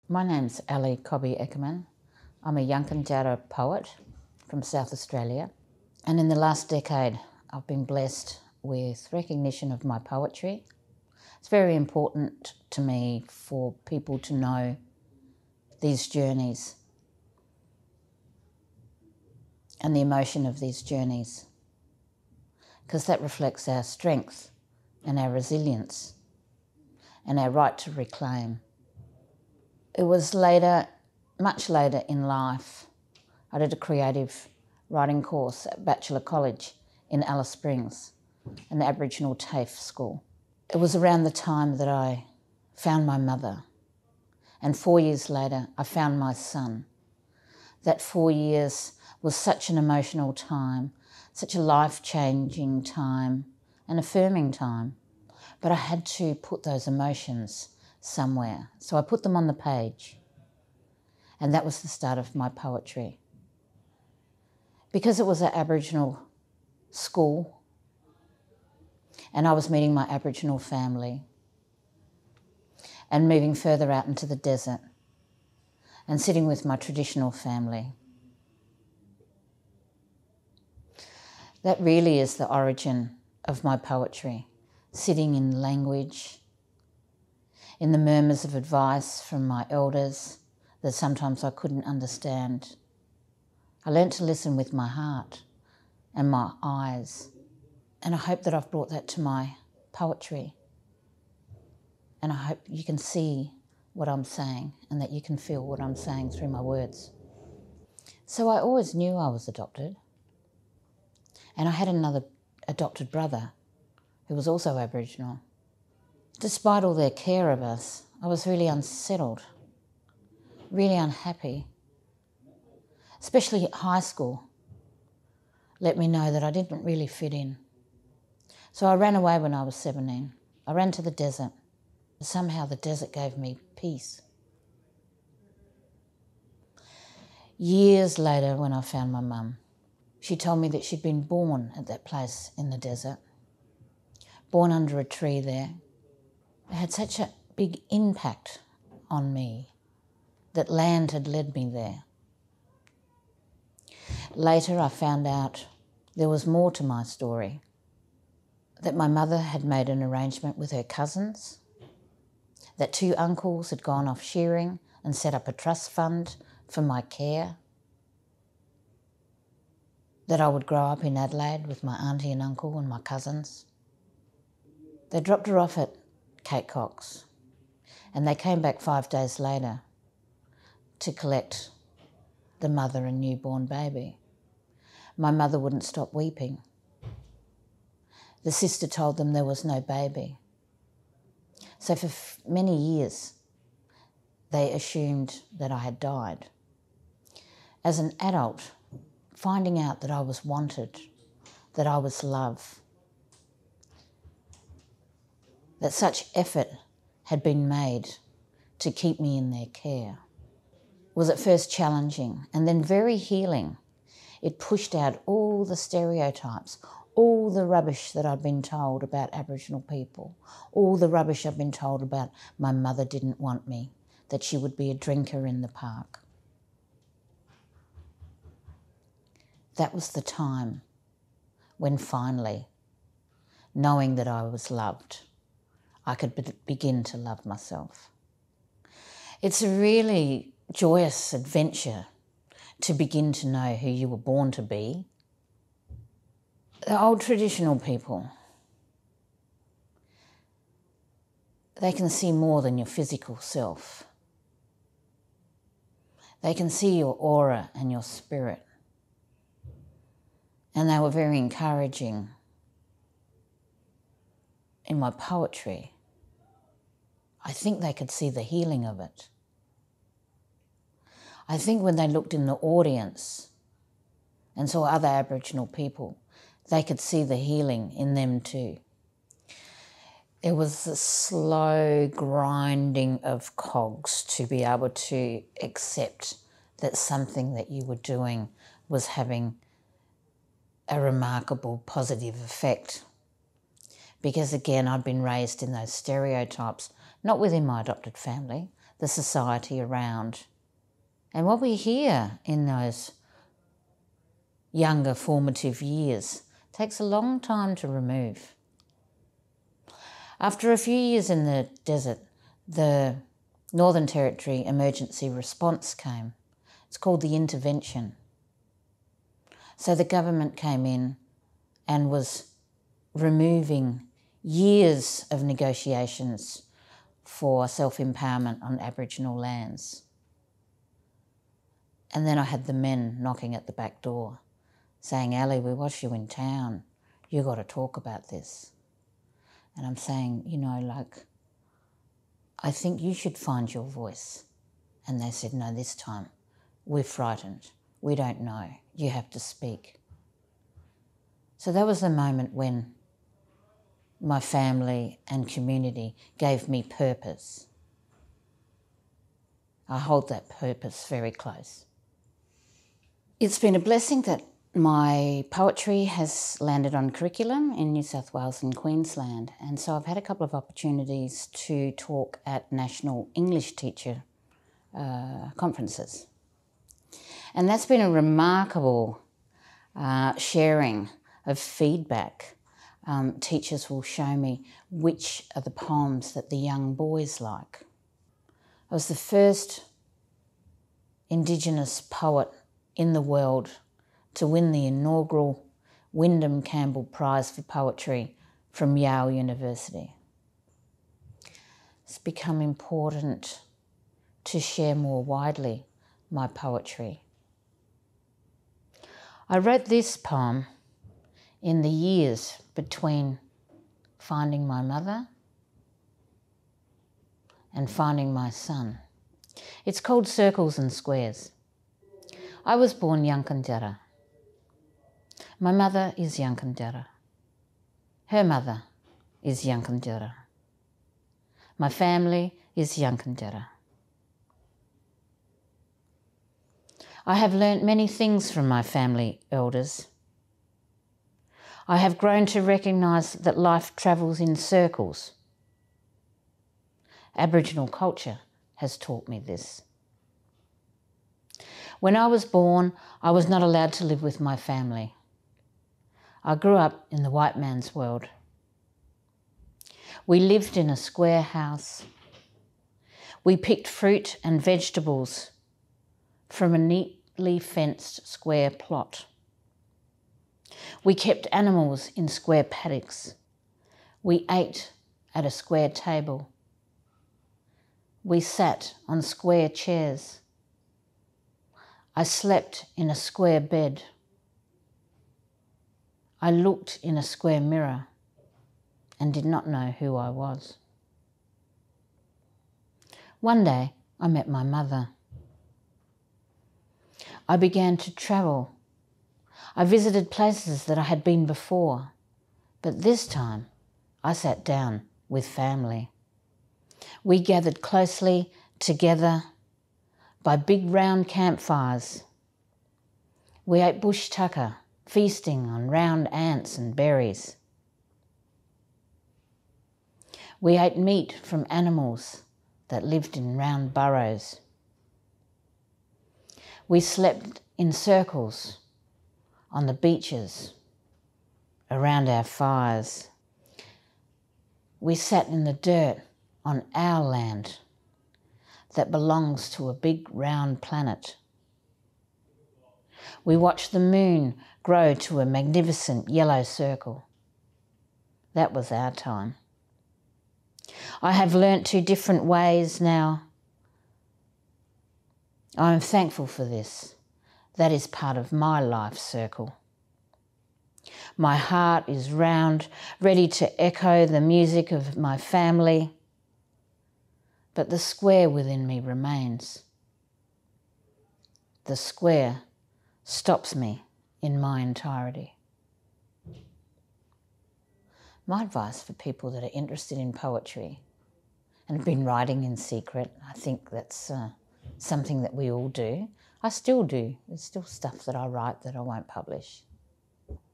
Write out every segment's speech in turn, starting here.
My name's Ali Cobby Eckermann. I'm a Yankunytjatjara poet from South Australia, and in the last decade I've been blessed with recognition of my poetry. It's very important to me for people to know these journeys and the emotion of these journeys, because that reflects our strength and our resilience and our right to reclaim. It was later, much later in life, I did a creative writing course at Bachelor College in Alice Springs, an Aboriginal TAFE school. It was around the time that I found my mother, and 4 years later I found my son. That 4 years was such an emotional time, such a life-changing time, an affirming time, but I had to put those emotions somewhere. So I put them on the page, and that was the start of my poetry. Because it was an Aboriginal school and I was meeting my Aboriginal family and moving further out into the desert and sitting with my traditional family, that really is the origin of my poetry, sitting in language, in the murmurs of advice from my elders that sometimes I couldn't understand. I learnt to listen with my heart and my eyes, and I hope that I've brought that to my poetry. And I hope you can see what I'm saying and that you can feel what I'm saying through my words. So I always knew I was adopted, and I had another adopted brother who was also Aboriginal. Despite all their care of us, I was really unsettled, really unhappy. Especially at high school, let me know that I didn't really fit in. So I ran away when I was 17. I ran to the desert. Somehow the desert gave me peace. Years later, when I found my mum, she told me that she'd been born at that place in the desert, born under a tree there. It had such a big impact on me that land had led me there. Later I found out there was more to my story, that my mother had made an arrangement with her cousins, that 2 uncles had gone off shearing and set up a trust fund for my care, that I would grow up in Adelaide with my auntie and uncle and my cousins. They dropped her off at Kate Cox, and they came back 5 days later to collect the mother and newborn baby. My mother wouldn't stop weeping. The sister told them there was no baby. So for many years, they assumed that I had died. As an adult, finding out that I was wanted, that I was loved, that such effort had been made to keep me in their care, was at first challenging and then very healing. It pushed out all the stereotypes, all the rubbish that I'd been told about Aboriginal people, all the rubbish I'd been told about my mother didn't want me, that she would be a drinker in the park. That was the time when finally, knowing that I was loved, I could begin to love myself. It's a really joyous adventure to begin to know who you were born to be. The old traditional people, they can see more than your physical self. They can see your aura and your spirit. And they were very encouraging in my poetry. I think they could see the healing of it. I think when they looked in the audience and saw other Aboriginal people, they could see the healing in them too. It was the slow grinding of cogs to be able to accept that something that you were doing was having a remarkable positive effect. Because again, I'd been raised in those stereotypes, not within my adopted family, the society around. And what we hear in those younger formative years takes a long time to remove. After a few years in the desert, the Northern Territory emergency response came. It's called the intervention. So the government came in and was removing years of negotiations for self-empowerment on Aboriginal lands. And then I had the men knocking at the back door saying, Ali, we watched you in town. You got to talk about this. And I'm saying, you know, like, I think you should find your voice. And they said, no, this time we're frightened. We don't know. You have to speak. So that was the moment when my family and community gave me purpose. I hold that purpose very close. It's been a blessing that my poetry has landed on curriculum in New South Wales and Queensland, and so I've had a couple of opportunities to talk at national English teacher conferences. And that's been a remarkable sharing of feedback. Teachers will show me which are the poems that the young boys like. I was the first Indigenous poet in the world to win the inaugural Windham-Campbell Prize for Poetry from Yale University. It's become important to share more widely my poetry. I wrote this poem in the years between finding my mother and finding my son. It's called Circles and Squares. I was born Yankunytjatjara. My mother is Yankunytjatjara. Her mother is Yankunytjatjara. My family is Yankunytjatjara. I have learnt many things from my family elders. I have grown to recognise that life travels in circles. Aboriginal culture has taught me this. When I was born, I was not allowed to live with my family. I grew up in the white man's world. We lived in a square house. We picked fruit and vegetables from a neatly fenced square plot. We kept animals in square paddocks. We ate at a square table. We sat on square chairs. I slept in a square bed. I looked in a square mirror and did not know who I was. One day, I met my mother. I began to travel. I visited places that I had been before, but this time I sat down with family. We gathered closely together by big round campfires. We ate bush tucker, feasting on round ants and berries. We ate meat from animals that lived in round burrows. We slept in circles on the beaches around our fires. We sat in the dirt on our land that belongs to a big round planet. We watched the moon grow to a magnificent yellow circle. That was our time. I have learnt 2 different ways now. I am thankful for this. That is part of my life circle. My heart is round, ready to echo the music of my family, but the square within me remains. The square stops me in my entirety. My advice for people that are interested in poetry and have been writing in secret, I think that's something that we all do. I still do. There's still stuff that I write that I won't publish.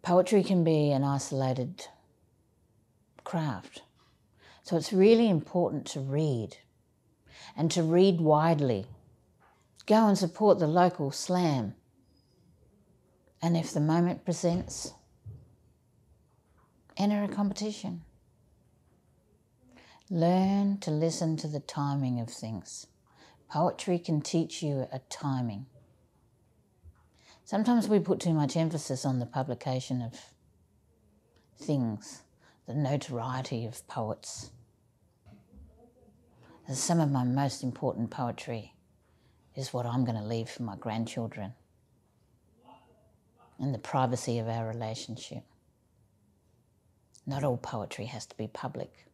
Poetry can be an isolated craft, so it's really important to read. and to read widely. Go and support the local slam. And if the moment presents, enter a competition. Learn to listen to the timing of things. Poetry can teach you a timing. Sometimes we put too much emphasis on the publication of things, the notoriety of poets. Some of my most important poetry is what I'm going to leave for my grandchildren and the privacy of our relationship. Not all poetry has to be public.